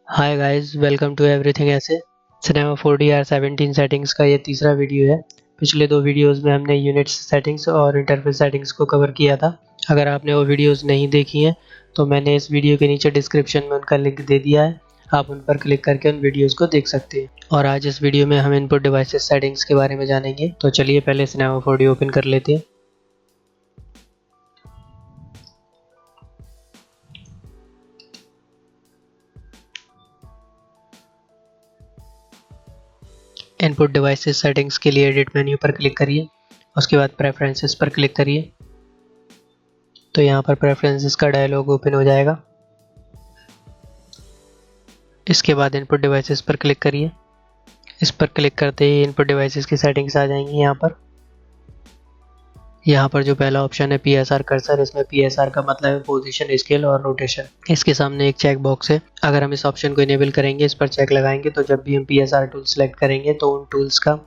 Hi guys, welcome to everything ऐसे। Cinema 4D R17 settings का ये तीसरा वीडियो है। पिछले दो वीडियोस में हमने यूनिट्स सेटिंग्स और इंटरफेस सेटिंग्स को कवर किया था। अगर आपने वो वीडियोस नहीं देखी हैं तो मैंने इस वीडियो के नीचे डिस्क्रिप्शन में उनका लिंक दे दिया है। आप उन पर क्लिक करके उन वीडियोज़ को देख सकते हैं। और आज इस वीडियो में हम इनपुट डिवाइसेस सेटिंग्स के बारे में जानेंगे। तो चलिए पहले सिनेमा 4D ओपन कर लेते हैं। इनपुट डिवाइसेस सेटिंग्स के लिए एडिट मेन्यू पर क्लिक करिए। उसके बाद प्रेफरेंसेस पर क्लिक करिए। तो यहाँ पर प्रेफरेंसेस का डायलॉग ओपन हो जाएगा। इसके बाद इनपुट डिवाइसेस पर क्लिक करिए। इस पर क्लिक करते ही इनपुट डिवाइसेस की सेटिंग्स आ जाएंगी। यहाँ पर जो पहला ऑप्शन है PSR कर्सर, इसमें PSR का मतलब है पोजीशन, स्केल और रोटेशन। इसके सामने एक चेक बॉक्स है। अगर हम इस ऑप्शन को इनेबल करेंगे, इस पर चेक लगाएंगे, तो जब भी हम PSR टूल सेलेक्ट करेंगे तो उन टूल्स का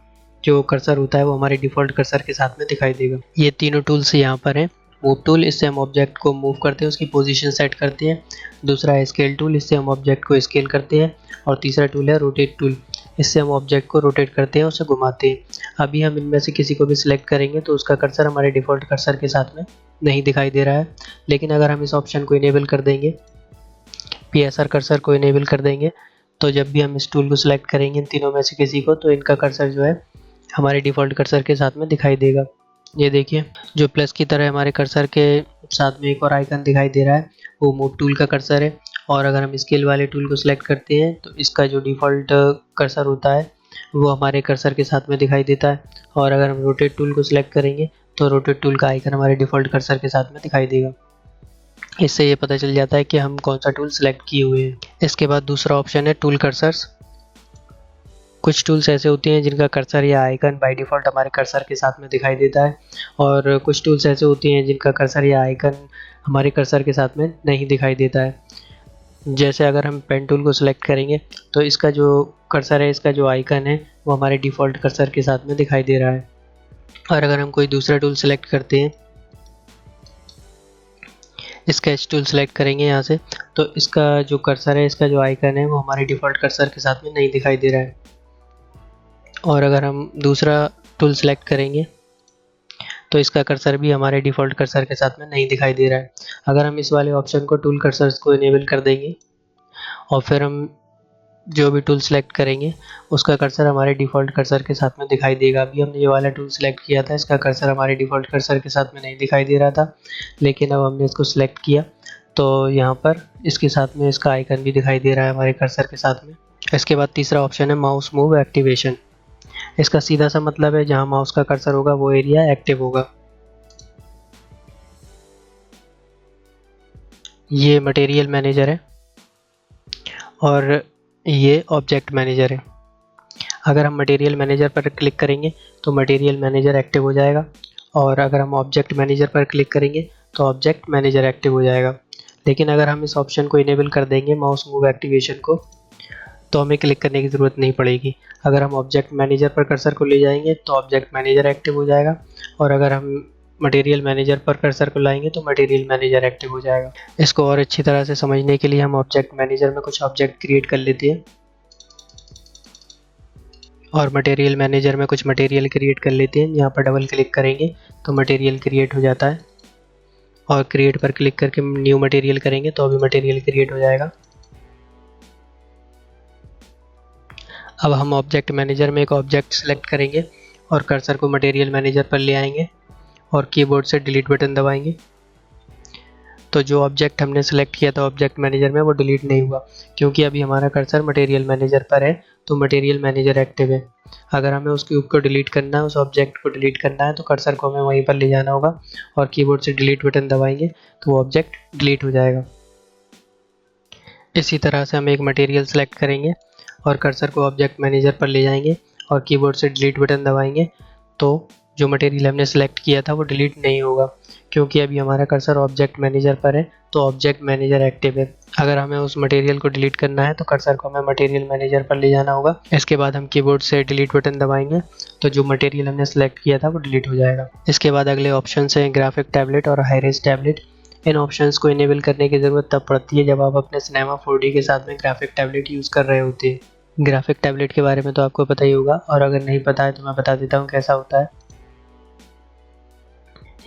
जो कर्सर होता है वो हमारे डिफ़ॉल्ट कर्सर के साथ में दिखाई देगा। ये तीनों टूल्स यहाँ पर हैं। मूव टूल, इससे हम ऑब्जेक्ट को मूव करते हैं, उसकी पोजीशन सेट करते हैं। दूसरा है स्केल टूल, इससे हम ऑब्जेक्ट को स्केल करते हैं। और तीसरा टूल है रोटेट टूल, इससे हम ऑब्जेक्ट को रोटेट करते हैं, उसे घुमाते हैं। अभी हम इनमें से किसी को भी सिलेक्ट करेंगे तो उसका कर्सर हमारे डिफ़ॉल्ट कर्सर के साथ में नहीं दिखाई दे रहा है। लेकिन अगर हम इस ऑप्शन को इनेबल कर देंगे, PSR कर्सर को इनेबल कर देंगे, तो जब भी हम इस टूल को सिलेक्ट करेंगे इन तीनों में से किसी को, तो इनका कर्सर जो है हमारे डिफ़ॉल्ट कर्सर के साथ में दिखाई देगा। ये देखिए, जो प्लस की तरह हमारे कर्सर के साथ में एक और आइकन दिखाई दे रहा है, वो मूव टूल का कर्सर है। और अगर हम स्केल वाले टूल को सिलेक्ट करते हैं तो इसका जो डिफ़ॉल्ट कर्सर होता है वो हमारे कर्सर के साथ में दिखाई देता है। और अगर हम रोटेट टूल को सिलेक्ट करेंगे तो रोटेट टूल का आइकन हमारे डिफ़ॉल्ट कर्सर के साथ में दिखाई देगा। इससे ये पता चल जाता है कि हम कौन सा टूल सेलेक्ट किए हुए हैं। इसके बाद दूसरा ऑप्शन है टूल कर्सर्स। कुछ टूल्स ऐसे होते हैं जिनका कर्सर या आइकन बाय डिफ़ॉल्ट हमारे कर्सर के साथ में दिखाई देता है, और कुछ टूल्स ऐसे होते हैं जिनका कर्सर या आइकन हमारे कर्सर के साथ में नहीं दिखाई देता है। जैसे अगर हम पेन टूल को सिलेक्ट करेंगे तो इसका जो कर्सर है, इसका जो आइकन है, वो हमारे डिफ़ॉल्ट कर्सर के साथ में दिखाई दे रहा है। और अगर हम कोई दूसरा टूल सेलेक्ट करते हैं, स्केच टूल सेलेक्ट करेंगे यहाँ से, तो इसका जो कर्सर है, इसका जो आइकन है, वो हमारे डिफ़ॉल्ट कर्सर के साथ में नहीं दिखाई दे रहा है। और अगर हम दूसरा टूल सेलेक्ट करेंगे तो इसका कर्सर भी हमारे डिफ़ॉल्ट कर्सर के साथ में नहीं दिखाई दे रहा है। अगर हम इस वाले ऑप्शन को टूल कर्सर्स को इनेबल कर देंगे और फिर हम जो भी टूल सेलेक्ट करेंगे उसका कर्सर हमारे डिफ़ॉल्ट कर्सर के साथ में दिखाई देगा। अभी हमने ये वाला टूल सेलेक्ट किया था, इसका कर्सर हमारे डिफ़ॉल्ट कर्सर के साथ में नहीं दिखाई दे रहा था, लेकिन अब हमने इसको सिलेक्ट किया तो यहाँ पर इसके साथ में इसका आइकन भी दिखाई दे रहा है हमारे कर्सर के साथ में। इसके बाद तीसरा ऑप्शन है माउस मूव एक्टिवेशन। इसका सीधा सा मतलब है जहाँ माउस का कर्सर होगा वो एरिया एक्टिव होगा। ये मटेरियल मैनेजर है और ये ऑब्जेक्ट मैनेजर है। अगर हम मटेरियल मैनेजर पर क्लिक करेंगे तो मटेरियल मैनेजर एक्टिव हो जाएगा, और अगर हम ऑब्जेक्ट मैनेजर पर क्लिक करेंगे तो ऑब्जेक्ट मैनेजर एक्टिव हो जाएगा। लेकिन अगर हम इस ऑप्शन को इनेबल कर देंगे माउस मूव एक्टिवेशन को, तो हमें क्लिक करने की ज़रूरत नहीं पड़ेगी। अगर हम ऑब्जेक्ट मैनेजर पर कर्सर को ले जाएंगे तो ऑब्जेक्ट मैनेजर एक्टिव हो जाएगा, और अगर हम मटेरियल मैनेजर पर कर्सर को लाएंगे तो मटेरियल मैनेजर एक्टिव हो जाएगा। इसको और अच्छी तरह से समझने के लिए हम ऑब्जेक्ट मैनेजर में कुछ ऑब्जेक्ट क्रिएट कर लेते हैं और मटेरियल मैनेजर में कुछ मटेरियल क्रिएट कर लेते हैं। यहाँ पर डबल क्लिक करेंगे तो मटेरियल क्रिएट हो जाता है, और क्रिएट पर क्लिक करके न्यू मटेरियल करेंगे तो अभी मटेरियल क्रिएट हो जाएगा। अब हम ऑब्जेक्ट मैनेजर में एक ऑब्जेक्ट सेलेक्ट करेंगे और कर्सर को मटेरियल मैनेजर पर ले आएंगे और कीबोर्ड से डिलीट बटन दबाएंगे। तो जो ऑब्जेक्ट हमने सेलेक्ट किया था ऑब्जेक्ट मैनेजर में वो डिलीट नहीं हुआ, क्योंकि अभी हमारा कर्सर मटेरियल मैनेजर पर है, तो मटेरियल मैनेजर एक्टिव है। अगर हमें उस क्यूब को डिलीट करना है, उस ऑब्जेक्ट को डिलीट करना है, तो कर्सर को हमें वहीं पर ले जाना होगा और कीबोर्ड से डिलीट बटन दबाएंगे तो वो ऑब्जेक्ट डिलीट हो जाएगा। इसी तरह से हम एक मटेरियल सेलेक्ट करेंगे और कर्सर को ऑब्जेक्ट मैनेजर पर ले जाएंगे और कीबोर्ड से डिलीट बटन दबाएंगे तो जो मटेरियल हमने सेलेक्ट किया था वो डिलीट नहीं होगा, क्योंकि अभी हमारा कर्सर ऑब्जेक्ट मैनेजर पर है, तो ऑब्जेक्ट मैनेजर एक्टिव है। अगर हमें उस मटेरियल को डिलीट करना है तो कर्सर को हमें मटेरियल मैनेजर पर ले जाना होगा। इसके बाद हम कीबोर्ड से डिलीट बटन दबाएंगे तो जो मटेरियल हमने सेलेक्ट किया था वो डिलीट हो जाएगा। इसके बाद अगले ऑप्शन हैं ग्राफिक टैबलेट और हाई रेज टैबलेट। इन ऑप्शंस को इनेबल करने की ज़रूरत तब पड़ती है जब आप अपने सिनेमा 4D के साथ में ग्राफिक टैबलेट यूज़ कर रहे होते हैं। ग्राफिक टैबलेट के बारे में तो आपको पता ही होगा, और अगर नहीं पता है तो मैं बता देता हूँ कैसा होता है।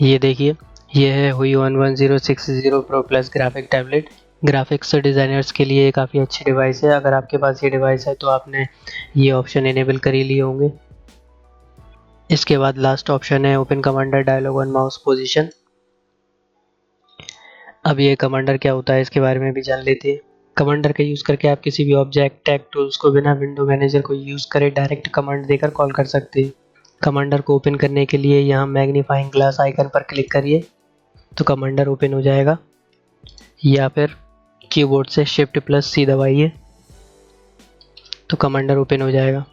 ये देखिए, ये है हुई 11060 Pro Plus graphic tablet. Graphics designers के लिए काफ़ी अच्छी डिवाइस है। अगर आपके पास ये डिवाइस है तो आपने ये ऑप्शन इनेबल कर ही लिए होंगे। इसके बाद लास्ट ऑप्शन है open commander dialog on mouse position. अब ये कमांडर क्या होता है इसके बारे में भी जान लेते हैं। कमांडर का यूज़ करके आप किसी भी ऑब्जेक्ट टैग टूल्स को बिना विंडो मैनेजर को यूज़ करे डायरेक्ट कमांड देकर कॉल कर सकते हैं। कमांडर को ओपन करने के लिए यहाँ मैग्नीफाइंग ग्लास आइकन पर क्लिक करिए तो कमांडर ओपन हो जाएगा, या फिर कीबोर्ड से Shift+C दबाइए तो कमांडर ओपन हो जाएगा।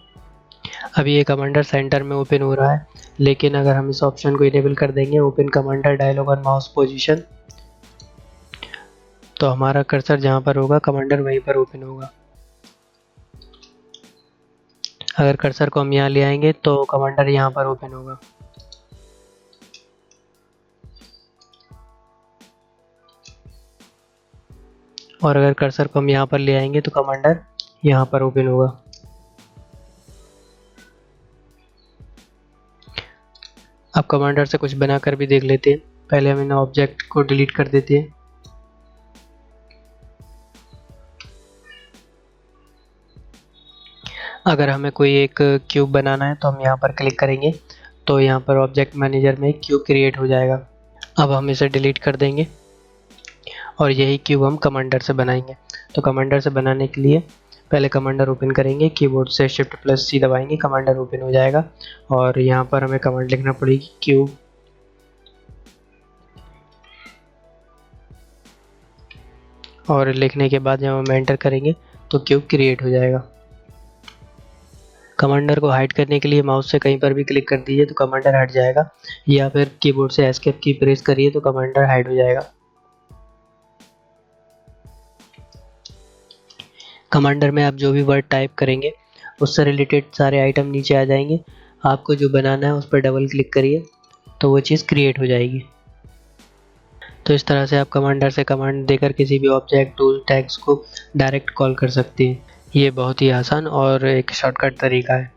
अभी ये कमांडर सेंटर में ओपन हो रहा है, लेकिन अगर हम इस ऑप्शन को इनेबल कर देंगे open commander dialog on mouse position, तो हमारा कर्सर जहाँ पर होगा कमांडर वहीं पर ओपन होगा। अगर कर्सर को हम यहाँ ले आएंगे तो कमांडर यहाँ पर ओपन होगा। और अगर कर्सर को हम यहाँ पर ले आएंगे तो कमांडर यहाँ पर ओपन होगा। अब कमांडर से कुछ बनाकर भी देख लेते हैं। पहले हम इन ऑब्जेक्ट को डिलीट कर देते हैं। अगर हमें कोई एक क्यूब बनाना है तो हम यहाँ पर क्लिक करेंगे तो यहाँ पर ऑब्जेक्ट मैनेजर में एक क्यूब क्रिएट हो जाएगा। अब हम इसे डिलीट कर देंगे और यही क्यूब हम कमांडर से बनाएंगे। तो कमांडर से बनाने के लिए पहले कमांडर ओपन करेंगे, कीबोर्ड से Shift+C दबाएंगे, कमांडर ओपन हो जाएगा और यहाँ पर हमें कमांड लिखना पड़ेगी क्यूब, और लिखने के बाद जब हम एंटर करेंगे तो क्यूब क्रिएट हो जाएगा। कमांडर को हाइड करने के लिए माउस से कहीं पर भी क्लिक कर दीजिए तो कमांडर हट जाएगा, या फिर कीबोर्ड से एस्केप की प्रेस करिए तो कमांडर हाइड हो जाएगा। कमांडर में आप जो भी वर्ड टाइप करेंगे उससे रिलेटेड सारे आइटम नीचे आ जाएंगे। आपको जो बनाना है उस पर डबल क्लिक करिए तो वो चीज़ क्रिएट हो जाएगी। तो इस तरह से आप कमांडर से कमांड देकर किसी भी ऑब्जेक्ट टूल टैग्स को डायरेक्ट कॉल कर सकते हैं। ये बहुत ही आसान और एक शॉर्टकट तरीका है।